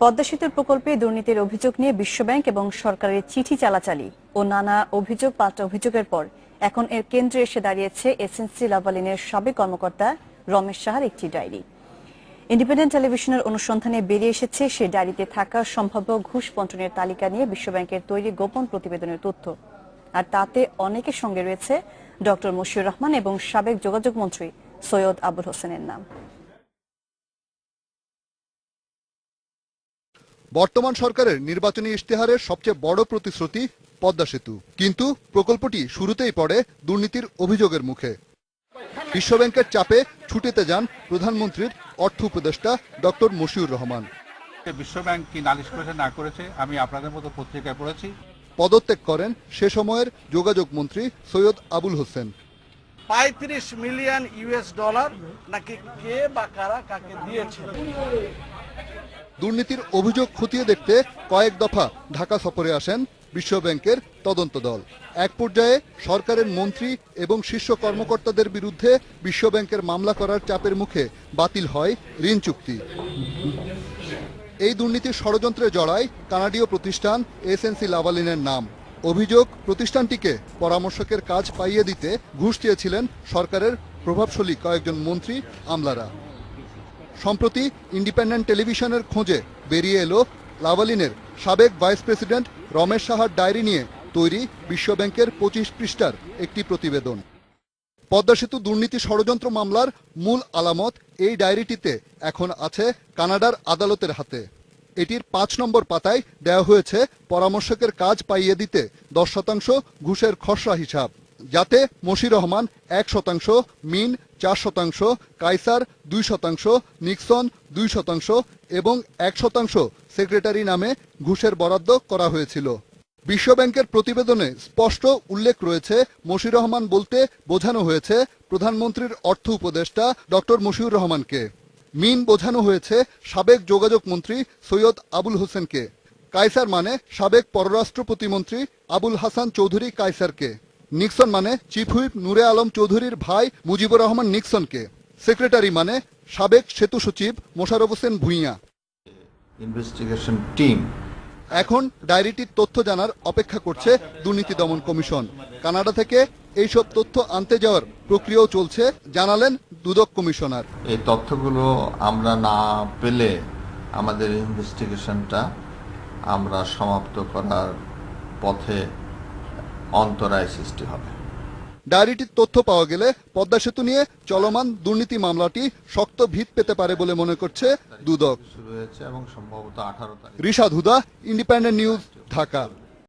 পদ্মা সেতুর প্রকল্পে দুর্নীতির অভিযোগ নিয়ে বিশ্বব্যাংক এবং সরকারের চিঠি চালাচালি ও নানা অভিযোগ পাল্টা অভিযোগের পর এখন এর কেন্দ্রে এসে দাঁড়িয়েছে এসএনসি লাভালিনের সাবেক কর্মকর্তা রমেশ সাহার একটি ডায়েরি। ইন্ডিপেন্ডেন্ট টেলিভিশনের অনুসন্ধানে বেরিয়ে এসেছে সেই ডায়েরিতে থাকা সম্ভাব্য ঘুষ বণ্টনের তালিকা নিয়ে বিশ্বব্যাংকের তৈরি গোপন প্রতিবেদনের তথ্য। আর তাতে অনেকের সঙ্গে রয়েছে ডক্টর মশিউর রহমান এবং সাবেক যোগাযোগ মন্ত্রী সৈয়দ আবুল হোসেনের নাম। বর্তমান সরকারের নির্বাচনী ইশতেহারের সবচেয়ে বড় প্রতিশ্রুতি পদ্মা সেতু, কিন্তু প্রকল্পটি শুরুতেই পড়ে দুর্নীতির অভিযোগের মুখে। বিশ্বব্যাংকের চাপে ছুটিতে যান প্রধানমন্ত্রীর অর্থ উপদেষ্টা ডক্টর মশিউর রহমান। বিশ্বব্যাংক কি নালিশ করেছে না করেছে আমি আপনাদের মতো পত্রিকায় পড়েছি। পদত্যাগ করেন সে সময়ের যোগাযোগ মন্ত্রী Syed Abul Hossain. 35 million US dollar নাকি কে বা কারা কাকে দিয়েছে। দুর্নীতির অভিযোগ খতিয়ে দেখতে কয়েক দফা ঢাকা সফরে আসেন বিশ্বব্যাংকের তদন্ত দল। এক পর্যায়ে সরকারের মন্ত্রী এবং শীর্ষ কর্মকর্তাদের বিরুদ্ধে বিশ্বব্যাংকের মামলা করার চাপের মুখে বাতিল হয় ঋণ চুক্তি। এই দুর্নীতির ষড়যন্ত্রে জড়ায় কানাডীয় প্রতিষ্ঠান এসএনসি লাভালিনের নাম। অভিযোগ, প্রতিষ্ঠানটিকে পরামর্শকের কাজ পাইয়ে দিতে ঘুষ চেয়েছিলেন সরকারের প্রভাবশালী কয়েকজন মন্ত্রী আমলারা। সম্প্রতি ইন্ডিপেন্ডেন্ট টেলিভিশনের খোঁজে বেরিয়ে এলো লাভালিনের সাবেক ভাইস প্রেসিডেন্ট রমেশ সাহার ডায়েরি নিয়ে তৈরি বিশ্বব্যাংকের 25 পৃষ্ঠার একটি প্রতিবেদন। পদ্মা সেতু দুর্নীতি ষড়যন্ত্র মামলার মূল আলামত এই ডায়েরিটিতে এখন আছে কানাডার আদালতের হাতে। এটির 5 নম্বর পাতায় দেওয়া হয়েছে পরামর্শকের কাজ পাইয়ে দিতে 10% ঘুষের খসড়া হিসাব, যাতে মশিউর রহমান 1%, মিন 4%, কায়সার 2%, নিক্সন 2% এবং 1% সেক্রেটারি নামে ঘুষের বরাদ্দ করা হয়েছিল। বিশ্বব্যাংকের প্রতিবেদনে স্পষ্ট উল্লেখ রয়েছে, মশিউর রহমান বলতে বোঝানো হয়েছে প্রধানমন্ত্রীর অর্থ উপদেষ্টা ডক্টর মশিউর রহমানকে। মিন বোঝানো হয়েছে সাবেক যোগাযোগ মন্ত্রী সৈয়দ আবুল হোসেনকে। কায়সার মানে সাবেক পররাষ্ট্র প্রতিমন্ত্রী আবুল হাসান চৌধুরী কায়সারকে। নিক্সন মানে চিফ হুইপ নূরে আলম চৌধুরীর ভাই মুজিবুর রহমান নিক্সনকে। সেক্রেটারি মানে সাবেক সেতু সচিব মোশাররফ হোসেন ভূঁইয়া। ইনভেস্টিগেশন টিম এখন ডায়েরিটির তথ্য জানার অপেক্ষা করছে দুর্নীতি দমন কমিশন। কানাডা থেকে এইসব তথ্য আনতে যাওয়ার প্রক্রিয়াও চলছে, জানালেন দুদক কমিশনার। এই তথ্যগুলো আমরা না পেলে আমাদের ইনভেস্টিগেশনটা আমরা সমাপ্ত করার পথে অন্তরায় সৃষ্টি হবে। ডায়েরিটির তথ্য পাওয়া গেলে পদ্মা সেতু নিয়ে চলমান দুর্নীতি মামলাটি শক্ত ভিত পেতে পারে বলে মনে করছে দুদক। শুরু হয়েছে এবং সম্ভবত 18 তারিখ। রিশাদ হুদা, ইন্ডিপেন্ডেন্ট নিউজ, ঢাকা।